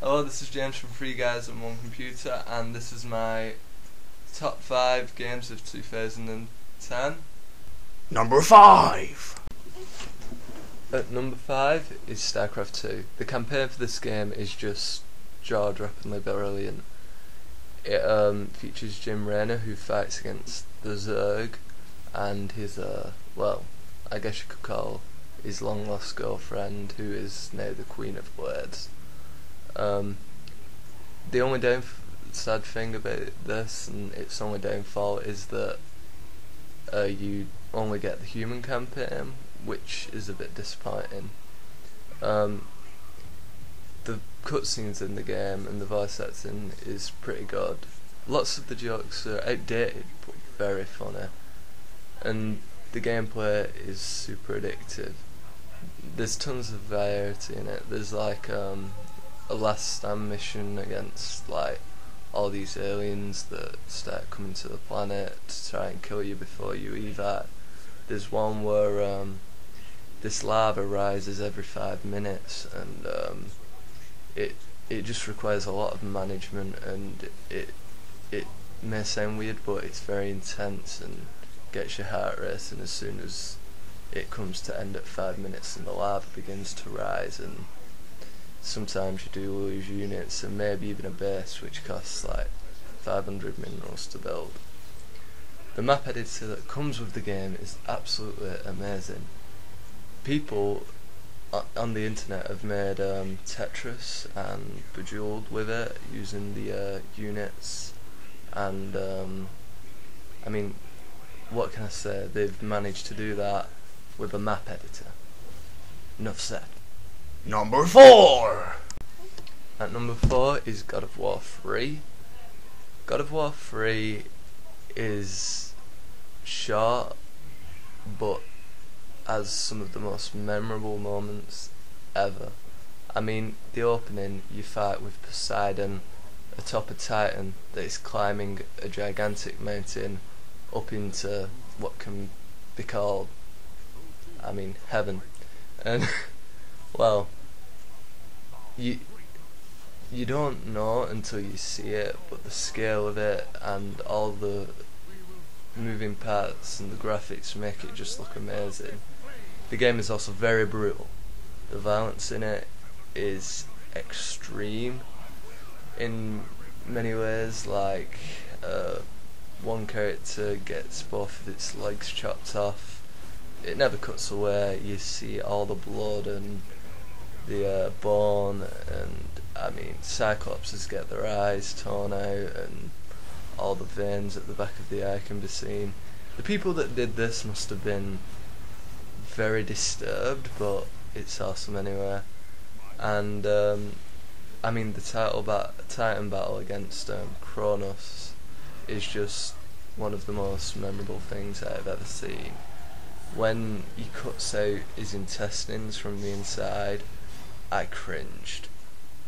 Hello, this is James from 3 Guys and 1 Computer, and this is my top 5 games of 2010. Number 5. At number 5 is StarCraft 2. The campaign for this game is just jaw-droppingly brilliant. It features Jim Raynor, who fights against the Zerg, and his, I guess you could call his long-lost girlfriend, who is now the Queen of Blades. The only sad thing about this, and its only downfall, is that you only get the human campaign, which is a bit disappointing. The cutscenes in the game and the voice acting is pretty good. Lots of the jokes are outdated but very funny, and the gameplay is super addictive. There's tons of variety in it. There's like a last stand mission against like all these aliens that start coming to the planet to try and kill you before you evac. There's one where this lava rises every 5 minutes, and it just requires a lot of management, and it may sound weird, but it's very intense and gets your heart racing as soon as it comes to end at 5 minutes and the lava begins to rise. And sometimes you do lose units and maybe even a base, which costs like 500 minerals to build. The map editor that comes with the game is absolutely amazing. People on the internet have made Tetris and Bejeweled with it using the units, and I mean, what can I say? They've managed to do that with a map editor. Enough said. Number 4. At number 4 is God of War 3. God of War 3 is short, but has some of the most memorable moments ever. I mean, the opening, you fight with Poseidon atop a Titan that is climbing a gigantic mountain up into what can be called, heaven. And well, you don't know until you see it, but the scale of it and all the moving parts and the graphics make it just look amazing. The game is also very brutal. The violence in it is extreme in many ways. Like one character gets both of its legs chopped off. It never cuts away. You see all the blood and the bone, and Cyclopses get their eyes torn out, and all the veins at the back of the eye can be seen. The people that did this must have been very disturbed, but it's awesome anyway. And the Titan battle against Kronos is just one of the most memorable things I've ever seen. When he cuts out his intestines from the inside, I cringed.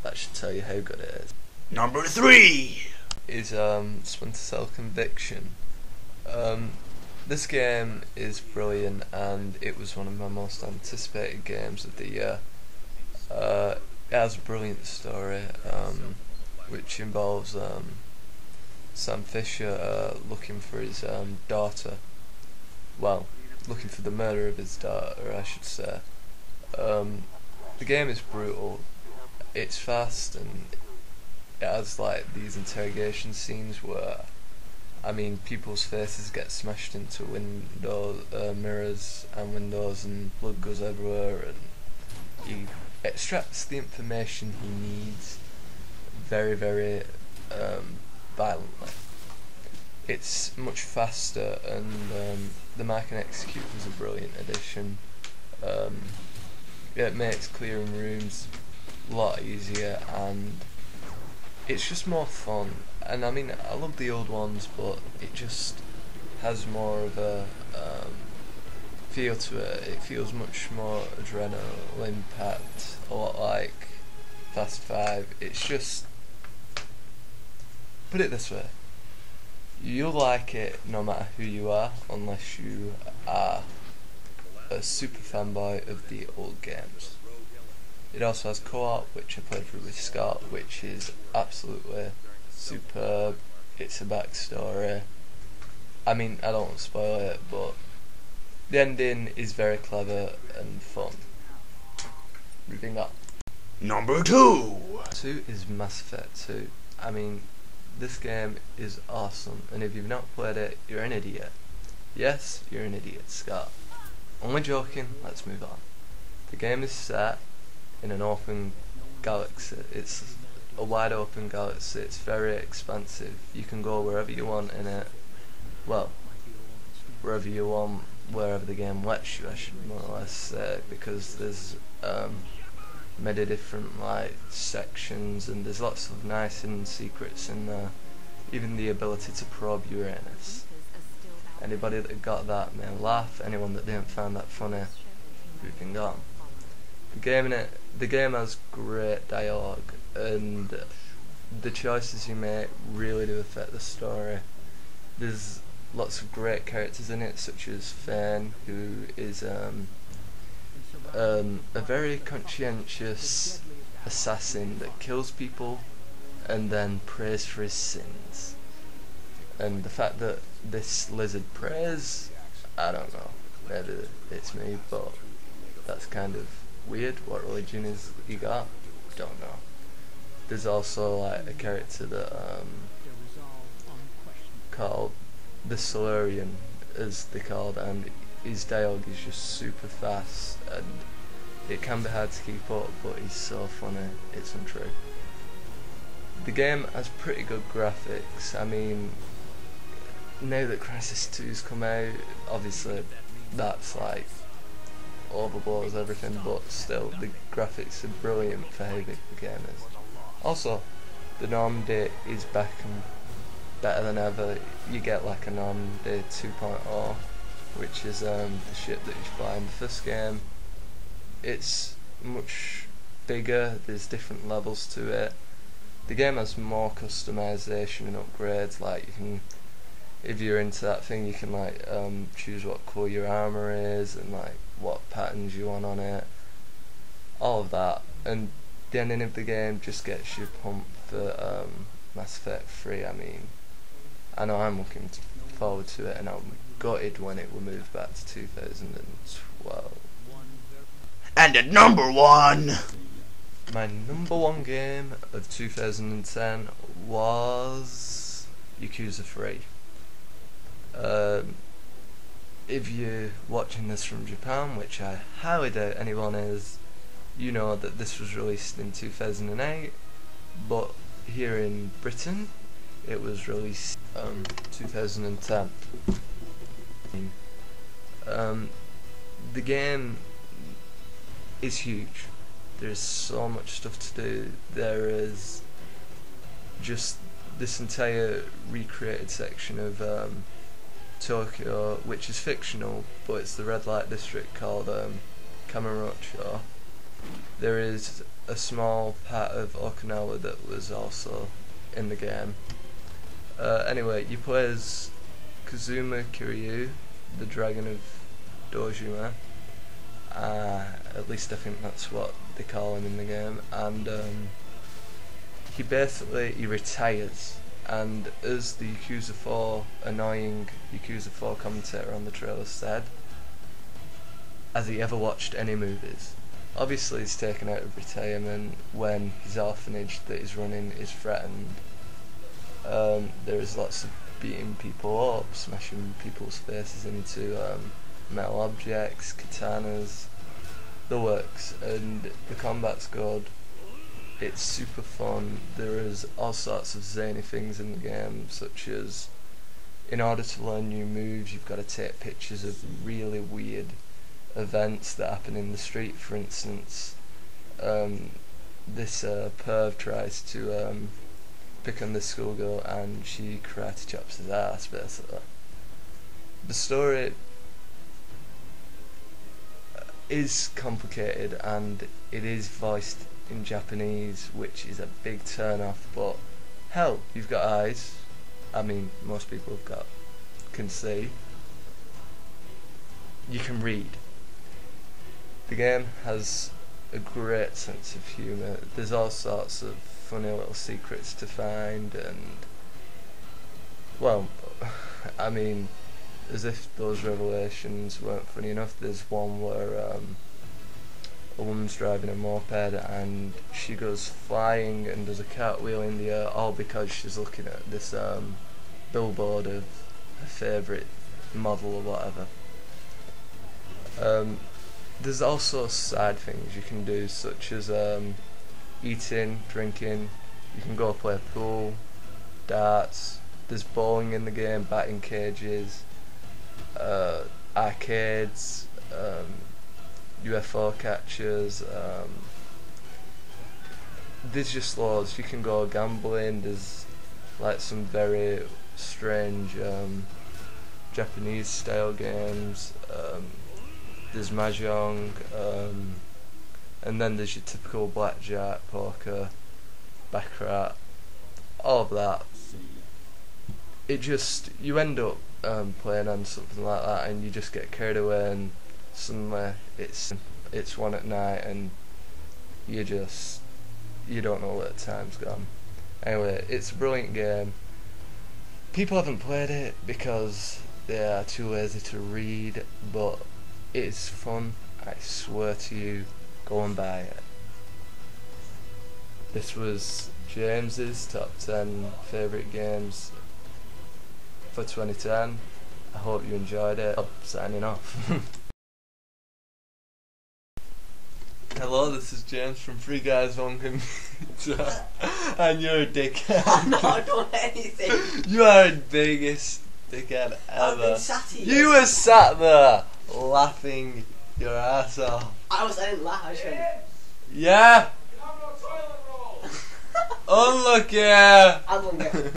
That should tell you how good it is. Number 3. Is Splinter Cell Conviction. This game is brilliant, and it was one of my most anticipated games of the year. It has a brilliant story, which involves Sam Fisher looking for his daughter. Well, looking for the murder of his daughter, I should say. The game is brutal. It's fast, and it has like these interrogation scenes where, people's faces get smashed into window mirrors and windows, and blood goes everywhere, and he extracts the information he needs very, very violently. It's much faster, and the Mark and Execute was a brilliant addition. It makes clearing rooms a lot easier, and it's just more fun. And I love the old ones, but it just has more of a feel to it. It feels much more adrenaline packed, a lot like Fast 5. It's just, put it this way, you'll like it no matter who you are, unless you are a super fanboy of the old games. It also has co-op, which I played through with Scott, which is absolutely superb. It's a backstory. I mean, I don't want to spoil it, but the ending is very clever and fun. Moving on. Number 2. 2 is Mass Effect 2. I mean, this game is awesome, and if you've not played it, you're an idiot. Yes, you're an idiot, Scott. Only joking, let's move on. The game is set in an open galaxy. It's a wide open galaxy. It's very expansive. You can go wherever you want in it. Well, wherever you want, wherever the game lets you, I should more or less say, because there's many different like sections, and there's lots of nice hidden secrets in there. Even the ability to probe Uranus. Anybody that got that may laugh. Anyone that didn't find that funny, moving on. The game has great dialogue, and the choices you make really do affect the story. There's lots of great characters in it, such as Fane, who is a very conscientious assassin that kills people and then prays for his sins. And the fact that this lizard prays, I don't know, maybe it's me, but that's kind of weird. What religion is he got? Don't know. There's also like a character that called the Solarian, as they called, and his dialogue is just super fast, and it can be hard to keep up, but he's so funny, it's untrue. The game has pretty good graphics. I mean, now that Crysis 2's come out, obviously that's like overblows everything, but still the graphics are brilliant for how big the game is. Also, the Normandy is back and better than ever. You get like a Normandy 2.0, which is the ship that you fly in the first game. It's much bigger, there's different levels to it. The game has more customization and upgrades, like you can, if you're into that thing, you can like choose what colour your armour is and like what patterns you want on it, all of that. And the ending of the game just gets you pumped for Mass Effect 3. I mean, I know I'm looking forward to it, and I'm gutted when it will move back to 2012. And at number 1. My number 1 game of 2010 was Yakuza 3. If you're watching this from Japan, which I highly doubt anyone is, you know that this was released in 2008, but here in Britain it was released 2010. The game is huge. There's so much stuff to do. There is just this entire recreated section of Tokyo, which is fictional, but it's the red light district called Kamurocho. There is a small part of Okinawa that was also in the game. Anyway, you play as Kazuma Kiryu, the Dragon of Dojima. At least I think that's what they call him in the game. And he retires. And as the Yakuza 4, annoying Yakuza 4 commentator on the trailer said, has he ever watched any movies? Obviously he's taken out of retirement when his orphanage that he's running is threatened. There is lots of beating people up, smashing people's faces into metal objects, katanas, the works, and the combat's good. It's super fun. There is all sorts of zany things in the game, such as in order to learn new moves you've got to take pictures of really weird events that happen in the street. For instance, this perv tries to pick on this schoolgirl and she karate chops his ass, basically. The story is complicated and it is voiced in Japanese, which is a big turn off, but hell, you've got eyes. I mean, most people can see. You can read. The game has a great sense of humour. There's all sorts of funny little secrets to find, and well, I mean, as if those revelations weren't funny enough, there's one where a woman's driving a moped and she goes flying and does a cartwheel in the air, all because she's looking at this billboard of her favourite model or whatever. There's also side things you can do, such as eating, drinking. You can go play pool, darts. There's bowling in the game, batting cages, arcades, UFO catchers. There's just loads. You can go gambling. There's like some very strange Japanese style games. There's mahjong, and then there's your typical blackjack, poker, baccarat, all of that. You end up playing on something like that, and you just get carried away, and suddenly it's 1 at night, and you don't know where the time's gone. Anyway, it's a brilliant game. People haven't played it because they are too lazy to read, but it is fun. I swear to you, go and buy it. This was James's top 10 favourite games for 2010. I hope you enjoyed it. I'm signing off. Hello, this is James from Free Guys One Computer, and you're a dickhead. I'm not doing anything. You are the biggest dickhead I've ever. been sat here. You were sat there laughing your ass off. I didn't laugh, I just went, Yeah. Unlucky. I'm gonna get